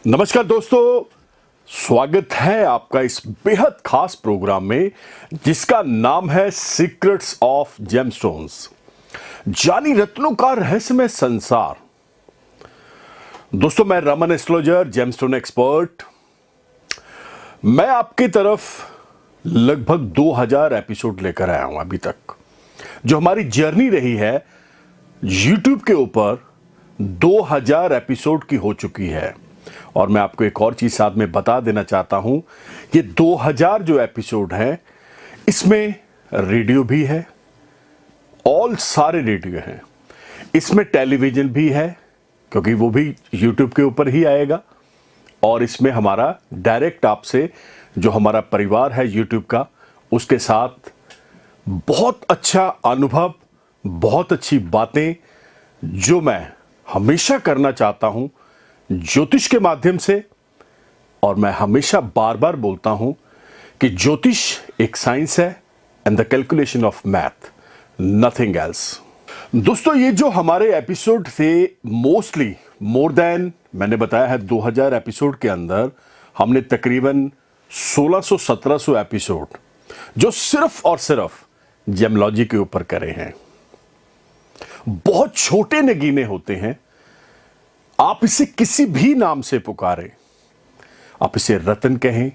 नमस्कार दोस्तों, स्वागत है आपका इस बेहद खास प्रोग्राम में जिसका नाम है सीक्रेट्स ऑफ जेमस्टोन्स, जानी रत्नों का रहस्यमय संसार। दोस्तों, मैं रमन एस्ट्रोलॉजर, जेमस्टोन एक्सपर्ट। मैं आपकी तरफ लगभग 2000 एपिसोड लेकर आया हूं अभी तक। जो हमारी जर्नी रही है यूट्यूब के ऊपर 2000 एपिसोड की हो चुकी है। और मैं आपको एक और चीज साथ में बता देना चाहता हूं, ये 2000 जो एपिसोड है इसमें रेडियो भी है, ऑल सारे रेडियो हैं। इसमें टेलीविजन भी है क्योंकि वो भी यूट्यूब के ऊपर ही आएगा। और इसमें हमारा डायरेक्ट आपसे जो हमारा परिवार है यूट्यूब का, उसके साथ बहुत अच्छा अनुभव, बहुत अच्छी बातें जो मैं हमेशा करना चाहता हूं ज्योतिष के माध्यम से। और मैं हमेशा बार बार बोलता हूं कि ज्योतिष एक साइंस है and the calculation of math, nothing else. दोस्तों, ये जो हमारे एपिसोड थे मोस्टली मोर देन, मैंने बताया है 2000 एपिसोड के अंदर हमने तकरीबन 1600-1700 एपिसोड जो सिर्फ और सिर्फ जेमोलॉजी के ऊपर करे हैं। बहुत छोटे नगीने होते हैं। आप इसे किसी भी नाम से पुकारें, आप इसे रत्न कहें,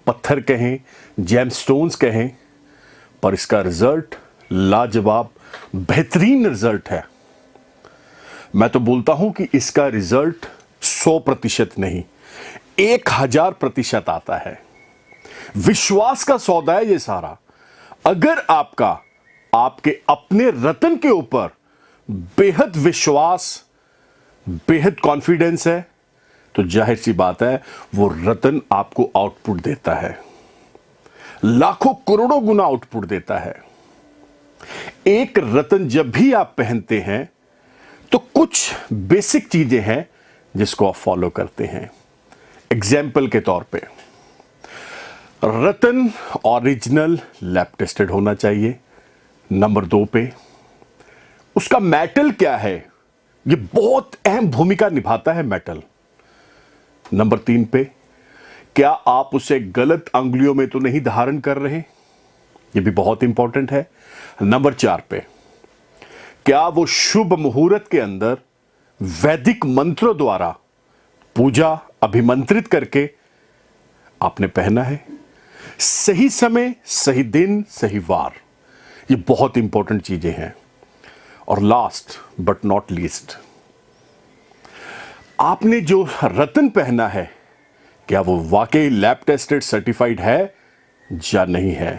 पत्थर कहें, जेमस्टोन्स कहें, पर इसका रिजल्ट लाजवाब, बेहतरीन रिजल्ट है। मैं तो बोलता हूं कि इसका रिजल्ट 100% नहीं, 1000% आता है। विश्वास का सौदा है ये सारा। अगर आपका आपके अपने रत्न के ऊपर बेहद विश्वास, बेहद कॉन्फिडेंस है, तो जाहिर सी बात है वो रत्न आपको आउटपुट देता है, लाखों करोड़ों गुना आउटपुट देता है। एक रत्न जब भी आप पहनते हैं तो कुछ बेसिक चीजें हैं जिसको आप फॉलो करते हैं। एग्जाम्पल के तौर पे, रत्न ओरिजिनल लैब टेस्टेड होना चाहिए। नंबर 2 पे उसका मेटल क्या है, ये बहुत अहम भूमिका निभाता है मेटल। नंबर 3 पे, क्या आप उसे गलत अंगुलियों में तो नहीं धारण कर रहे, ये भी बहुत इंपॉर्टेंट है। नंबर 4 पे, क्या वो शुभ मुहूर्त के अंदर वैदिक मंत्रों द्वारा पूजा अभिमंत्रित करके आपने पहना है। सही समय, सही दिन, सही वार, ये बहुत इंपॉर्टेंट चीजें हैं। और लास्ट बट नॉट लीस्ट, आपने जो रत्न पहना है क्या वो वाकई लैब टेस्टेड सर्टिफाइड है या नहीं है।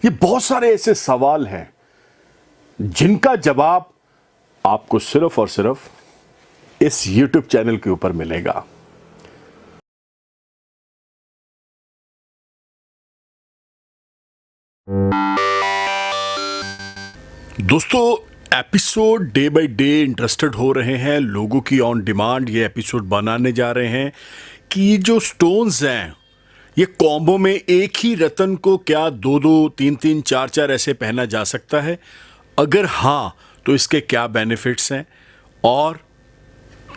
ये बहुत सारे ऐसे सवाल हैं जिनका जवाब आपको सिर्फ और सिर्फ इस YouTube चैनल के ऊपर मिलेगा। दोस्तों, episode day by day interested हो रहे हैं, लोगों की ऑन डिमांड ये एपिसोड बनाने जा रहे हैं कि ये जो स्टोन्स हैं ये कॉम्बो में एक ही रत्न को क्या 2-2, 3-3, 4-4 ऐसे पहना जा सकता है। अगर हाँ तो इसके क्या बेनिफिट्स हैं और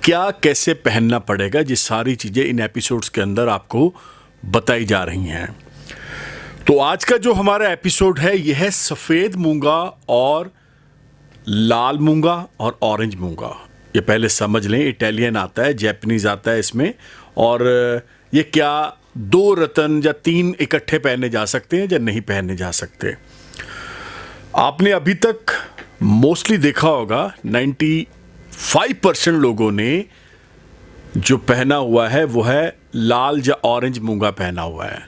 क्या कैसे पहनना पड़ेगा, ये सारी चीज़ें इन एपिसोड्स के अंदर आपको बताई जा रही हैं। तो आज का जो हमारा एपिसोड है यह है सफ़ेद मूंगा और लाल मूंगा और ऑरेंज मूंगा। ये पहले समझ लें, इटालियन आता है, जैपनीज आता है इसमें। और ये क्या 2 रत्न या 3 इकट्ठे पहने जा सकते हैं या नहीं पहने जा सकते। आपने अभी तक मोस्टली देखा होगा 95% लोगों ने जो पहना हुआ है वो है लाल या ऑरेंज मूंगा पहना हुआ है,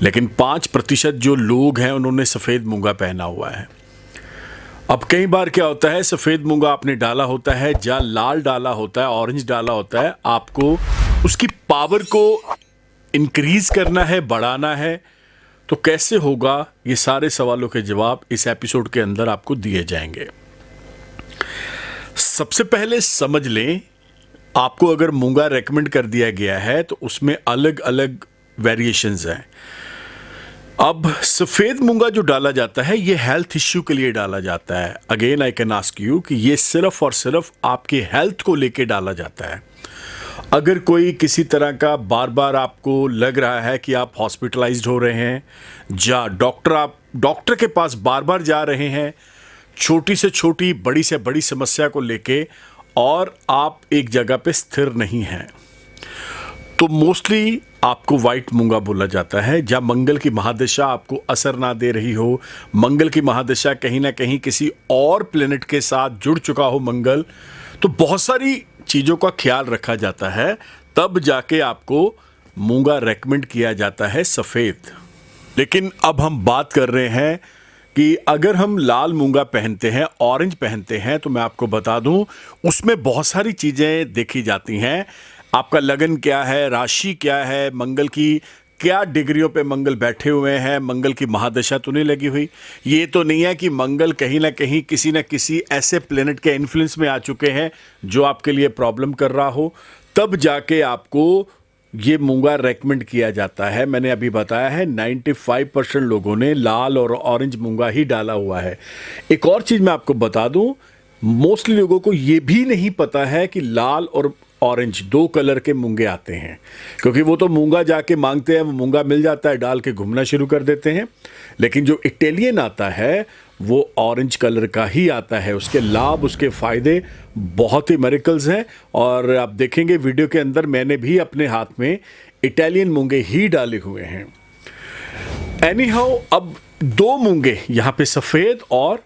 लेकिन 5% जो लोग हैं उन्होंने सफ़ेद मूंगा पहना हुआ है। अब कई बार क्या होता है, सफ़ेद मूंगा आपने डाला होता है या लाल डाला होता है, ऑरेंज डाला होता है, आपको उसकी पावर को इंक्रीज करना है, बढ़ाना है, तो कैसे होगा, ये सारे सवालों के जवाब इस एपिसोड के अंदर आपको दिए जाएंगे। सबसे पहले समझ लें, आपको अगर मूंगा रेकमेंड कर दिया गया है तो उसमें अलग अलग वेरिएशंस हैं। अब सफ़ेद मूंगा जो डाला जाता है ये हेल्थ इश्यू के लिए डाला जाता है। Again I can ask you कि ये सिर्फ और सिर्फ आपके हेल्थ को लेके डाला जाता है। अगर कोई किसी तरह का बार बार आपको लग रहा है कि आप हॉस्पिटलाइज्ड हो रहे हैं, या डॉक्टर के पास बार बार जा रहे हैं छोटी से छोटी बड़ी से बड़ी समस्या को लेके, और आप एक जगह पे स्थिर नहीं हैं, तो मोस्टली आपको वाइट मूंगा बोला जाता है। जब मंगल की महादशा आपको असर ना दे रही हो, मंगल की महादशा कहीं ना कहीं किसी और प्लेनेट के साथ जुड़ चुका हो मंगल, तो बहुत सारी चीज़ों का ख्याल रखा जाता है, तब जाके आपको मूंगा रेकमेंड किया जाता है सफ़ेद। लेकिन अब हम बात कर रहे हैं कि अगर हम लाल मूंगा पहनते हैं, ऑरेंज पहनते हैं, तो मैं आपको बता दूं उसमें बहुत सारी चीज़ें देखी जाती हैं। आपका लगन क्या है, राशि क्या है, मंगल की क्या डिग्रियों पे मंगल बैठे हुए हैं, मंगल की महादशा तो नहीं लगी हुई। ये तो नहीं है कि मंगल कहीं ना कहीं किसी न किसी ऐसे प्लेनेट के इन्फ्लुएंस में आ चुके हैं जो आपके लिए प्रॉब्लम कर रहा हो, तब जाके आपको ये मूंगा रेकमेंड किया जाता है। मैंने अभी बताया है 95% लोगों ने लाल और ऑरेंज मूंगा ही डाला हुआ है। एक और चीज़ मैं आपको बता दूं, मोस्टली लोगों को ये भी नहीं पता है कि लाल और ऑरेंज 2 कलर के मूंगे आते हैं, क्योंकि वो तो मूंगा जाके मांगते हैं, वो मूंगा मिल जाता है, डाल के घूमना शुरू कर देते हैं। लेकिन जो इटालियन आता है वो ऑरेंज कलर का ही आता है। उसके लाभ, उसके फ़ायदे बहुत ही मेरिकल्स हैं, और आप देखेंगे वीडियो के अंदर मैंने भी अपने हाथ में इटालियन मूंगे ही डाले हुए हैं। एनी हाउ, अब 2 मूंगे यहाँ पे सफ़ेद और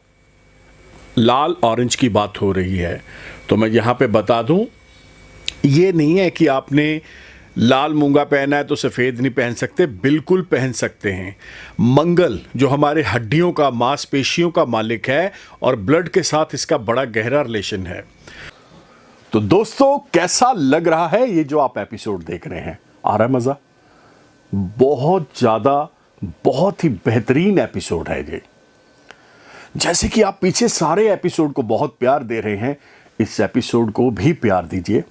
लाल ऑरेंज की बात हो रही है, तो मैं यहाँ पे बता दूँ, ये नहीं है कि आपने लाल मूंगा पहना है तो सफ़ेद नहीं पहन सकते, बिल्कुल पहन सकते हैं। मंगल जो हमारे हड्डियों का, मांसपेशियों का मालिक है, और ब्लड के साथ इसका बड़ा गहरा रिलेशन है। तो दोस्तों, कैसा लग रहा है ये जो आप एपिसोड देख रहे हैं? आ रहा है मज़ा? बहुत ज़्यादा, बहुत ही बेहतरीन एपिसोड है ये। जैसे कि आप पीछे सारे एपिसोड को बहुत प्यार दे रहे हैं, इस एपिसोड को भी प्यार दीजिए,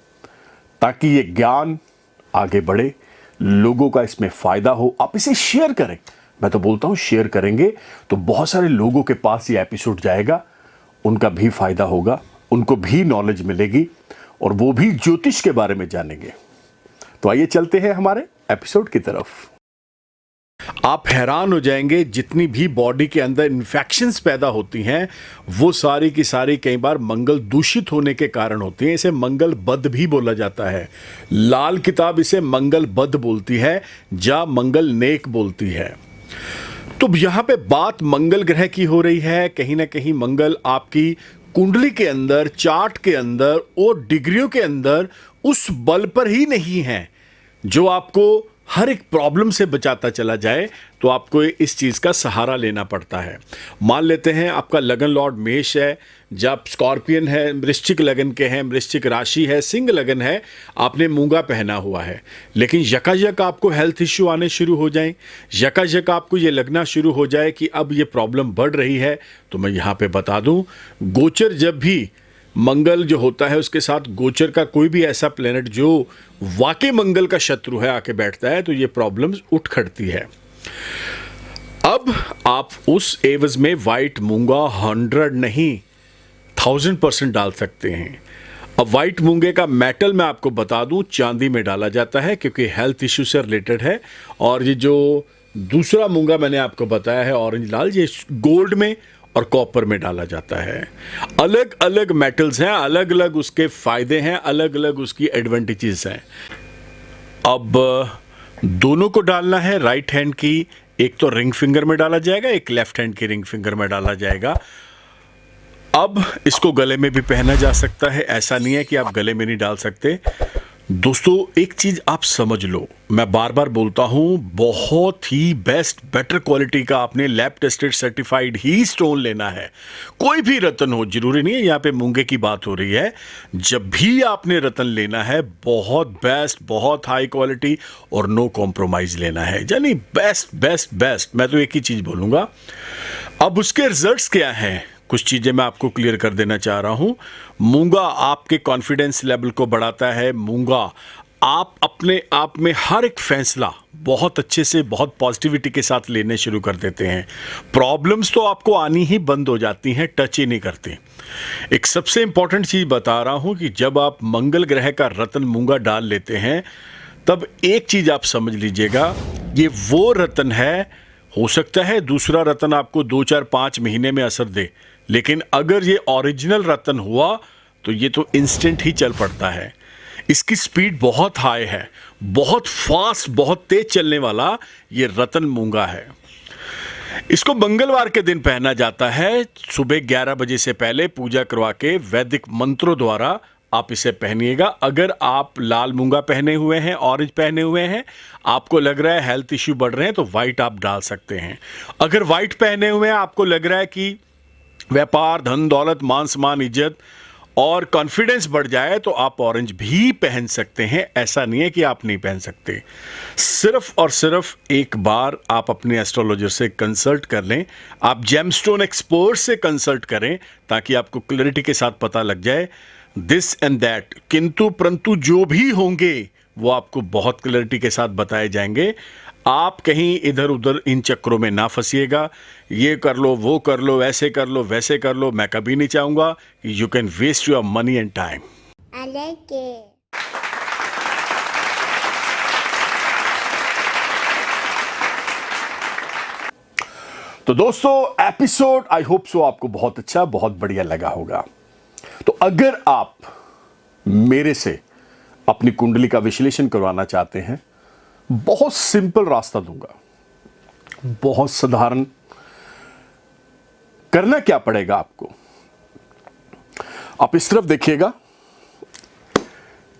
ताकि ये ज्ञान आगे बढ़े, लोगों का इसमें फ़ायदा हो। आप इसे शेयर करें। मैं तो बोलता हूँ शेयर करेंगे तो बहुत सारे लोगों के पास ये एपिसोड जाएगा, उनका भी फ़ायदा होगा, उनको भी नॉलेज मिलेगी, और वो भी ज्योतिष के बारे में जानेंगे। तो आइए चलते हैं हमारे एपिसोड की तरफ। आप हैरान हो जाएंगे, जितनी भी बॉडी के अंदर इन्फेक्शंस पैदा होती हैं वो सारी की सारी कई बार मंगल दूषित होने के कारण होती हैं। इसे मंगल बद भी बोला जाता है। लाल किताब इसे मंगल बद बोलती है, या मंगल नेक बोलती है। तो यहाँ पे बात मंगल ग्रह की हो रही है। कहीं ना कहीं मंगल आपकी कुंडली के अंदर, चार्ट के अंदर और डिग्रियों के अंदर उस बल पर ही नहीं है जो आपको हर एक प्रॉब्लम से बचाता चला जाए, तो आपको इस चीज़ का सहारा लेना पड़ता है। मान लेते हैं आपका लगन लॉर्ड मेष है, जब स्कॉर्पियन है, वृश्चिक लगन के हैं, वृश्चिक राशि है, सिंह लगन है, आपने मूंगा पहना हुआ है, लेकिन यकायक आपको हेल्थ इश्यू आने शुरू हो जाएं, यकायक आपको ये लगना शुरू हो जाए कि अब ये प्रॉब्लम बढ़ रही है, तो मैं यहाँ पे बता दूँ, गोचर जब भी मंगल जो होता है उसके साथ गोचर का कोई भी ऐसा प्लेनेट जो वाकई मंगल का शत्रु है आके बैठता है, तो ये प्रॉब्लम्स उठ खड़ती है। अब आप उस एवज में वाइट मूंगा 100 नहीं 1000% डाल सकते हैं। अब वाइट मूंगे का मेटल मैं आपको बता दूं, चांदी में डाला जाता है, क्योंकि हेल्थ इश्यू से रिलेटेड है। और ये जो दूसरा मूंगा मैंने आपको बताया है ऑरेंज लाल, ये गोल्ड में और कॉपर में डाला जाता है। अलग अलग मेटल्स हैं, अलग अलग उसके फायदे हैं, अलग अलग उसकी एडवांटेजेस हैं। अब दोनों को डालना है। राइट हैंड की एक तो रिंग फिंगर में डाला जाएगा, एक लेफ्ट हैंड की रिंग फिंगर में डाला जाएगा। अब इसको गले में भी पहना जा सकता है, ऐसा नहीं है कि आप गले में नहीं डाल सकते। दोस्तों, एक चीज़ आप समझ लो, मैं बार बार बोलता हूँ, बहुत ही बेस्ट बेटर क्वालिटी का आपने लैब टेस्टेड सर्टिफाइड ही स्टोन लेना है। कोई भी रत्न हो, जरूरी नहीं है यहाँ पे मूंगे की बात हो रही है। जब भी आपने रत्न लेना है, बहुत बेस्ट, बहुत हाई क्वालिटी और नो कॉम्प्रोमाइज़ लेना है, यानी बेस्ट बेस्ट बेस्ट। मैं तो एक ही चीज़ बोलूँगा। अब उसके रिजल्ट्स क्या हैं, कुछ चीज़ें मैं आपको क्लियर कर देना चाह रहा हूँ। मूंगा आपके कॉन्फिडेंस लेवल को बढ़ाता है। मूंगा आप अपने आप में हर एक फैसला बहुत अच्छे से, बहुत पॉजिटिविटी के साथ लेने शुरू कर देते हैं। प्रॉब्लम्स तो आपको आनी ही बंद हो जाती हैं, टच ही नहीं करते। एक सबसे इंपॉर्टेंट चीज़ बता रहा हूं कि जब आप मंगल ग्रह का रत्न मूंगा डाल लेते हैं, तब एक चीज़ आप समझ लीजिएगा, ये वो रत्न है, हो सकता है दूसरा रत्न आपको 2, 4, 5 महीने में असर दे, लेकिन अगर ये ओरिजिनल रत्न हुआ तो ये तो इंस्टेंट ही चल पड़ता है। इसकी स्पीड बहुत हाई है, बहुत फास्ट, बहुत तेज चलने वाला ये रत्न मूंगा है। इसको मंगलवार के दिन पहना जाता है। सुबह 11 बजे से पहले पूजा करवा के वैदिक मंत्रों द्वारा आप इसे पहनिएगा। अगर आप लाल मूंगा पहने हुए हैं, ऑरेंज पहने हुए हैं, आपको लग रहा है हेल्थ इश्यू बढ़ रहे हैं, तो वाइट आप डाल सकते हैं। अगर वाइट पहने हुए हैं, आपको लग रहा है कि व्यापार, धन दौलत, मान सम्मान, इज्जत और कॉन्फिडेंस बढ़ जाए, तो आप ऑरेंज भी पहन सकते हैं। ऐसा नहीं है कि आप नहीं पहन सकते। सिर्फ और सिर्फ एक बार आप अपने एस्ट्रोलॉजर से कंसल्ट कर लें, आप जेमस्टोन एक्सपर्ट से कंसल्ट करें, ताकि आपको क्लैरिटी के साथ पता लग जाए दिस एंड दैट। किंतु परंतु जो भी होंगे वो आपको बहुत क्लैरिटी के साथ बताए जाएंगे। आप कहीं इधर उधर इन चक्करों में ना फंसिएगा, ये कर लो, वो कर लो, ऐसे कर लो, वैसे कर लो। मैं कभी नहीं चाहूंगा कि you can waste your money and time. I like it. तो दोस्तों, एपिसोड आई होप सो आपको बहुत अच्छा, बहुत बढ़िया लगा होगा। तो अगर आप मेरे से अपनी कुंडली का विश्लेषण करवाना चाहते हैं, बहुत सिंपल रास्ता दूंगा, बहुत साधारण। करना क्या पड़ेगा आपको, आप इस तरफ देखिएगा,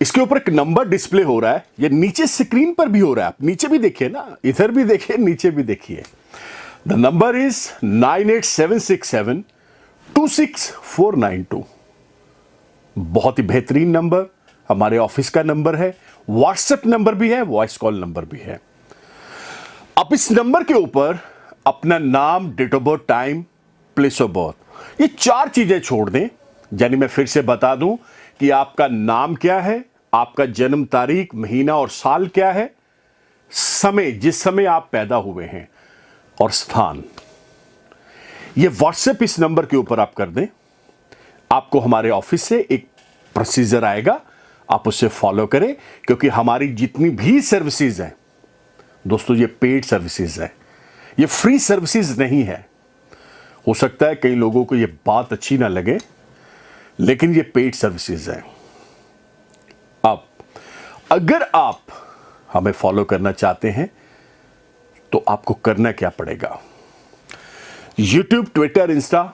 इसके ऊपर एक नंबर डिस्प्ले हो रहा है, ये नीचे स्क्रीन पर भी हो रहा है, आप नीचे भी देखिए ना, इधर भी देखिए, नीचे भी देखिए। The number is 9876726492। बहुत ही बेहतरीन नंबर, हमारे ऑफिस का नंबर है, व्हाट्सएप नंबर भी है, वॉइस कॉल नंबर भी है। आप इस नंबर के ऊपर अपना नाम, date of birth, time, place of birth, ये 4 चीजें छोड़ दें। यानी मैं फिर से बता दूं कि आपका नाम क्या है, आपका जन्म तारीख, महीना और साल क्या है, समय, जिस समय आप पैदा हुए हैं, और स्थान। ये व्हाट्सएप इस नंबर के ऊपर आप कर दें। आपको हमारे ऑफिस से एक प्रोसीजर आएगा, आप उससे फॉलो करें, क्योंकि हमारी जितनी भी सर्विसेज हैं दोस्तों, ये पेड सर्विसेज है, ये फ्री सर्विसेज नहीं है। हो सकता है कई लोगों को ये बात अच्छी ना लगे, लेकिन ये पेड सर्विसेज है। अब अगर आप हमें फॉलो करना चाहते हैं तो आपको करना क्या पड़ेगा, YouTube, ट्विटर, इंस्टा,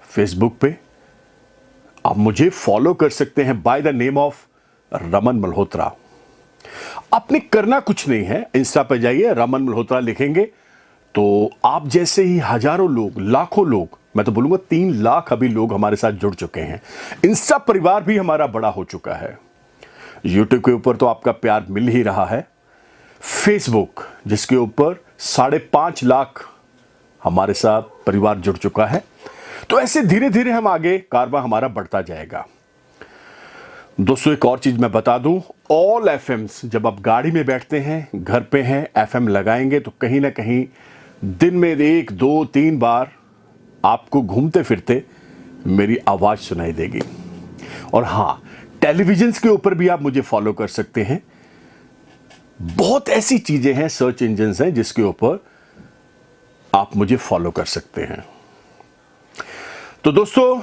फेसबुक पे आप मुझे फॉलो कर सकते हैं by the name of Raman Malhotra. आपने करना कुछ नहीं है, इंस्टा पे जाइए, रमन मल्होत्रा लिखेंगे तो आप जैसे ही हजारों लोग, लाखों लोग, मैं तो बोलूंगा 3 लाख अभी लोग हमारे साथ जुड़ चुके हैं। इंस्टा परिवार भी हमारा बड़ा हो चुका है। यूट्यूब के ऊपर तो आपका प्यार मिल ही रहा है। फेसबुक, जिसके ऊपर 5.5 लाख हमारे साथ परिवार जुड़ चुका है। तो ऐसे धीरे धीरे हम आगे कारवां हमारा बढ़ता जाएगा। दोस्तों, एक और चीज मैं बता दूं, ऑल एफएम्स, जब आप गाड़ी में बैठते हैं, घर पे हैं, एफएम लगाएंगे तो कहीं ना कहीं दिन में 1, 2, 3 बार आपको घूमते फिरते मेरी आवाज सुनाई देगी। और हां, टेलीविजन के ऊपर भी आप मुझे फॉलो कर सकते हैं। बहुत ऐसी चीजें हैं, सर्च इंजन हैं, जिसके ऊपर आप मुझे फॉलो कर सकते हैं। तो दोस्तों,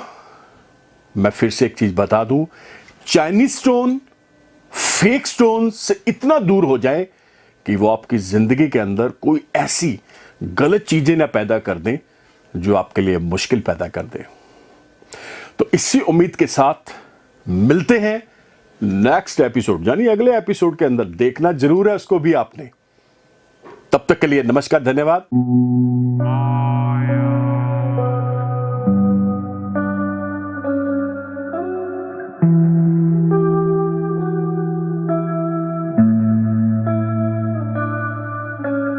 मैं फिर से एक चीज बता दूं, चाइनीज स्टोन, फेक स्टोन से इतना दूर हो जाए कि वो आपकी जिंदगी के अंदर कोई ऐसी गलत चीजें ना पैदा कर दें जो आपके लिए मुश्किल पैदा कर दें। तो इसी उम्मीद के साथ मिलते हैं नेक्स्ट एपिसोड, यानी अगले एपिसोड के अंदर। देखना जरूर है उसको भी आपने। तब तक के लिए नमस्कार, धन्यवाद।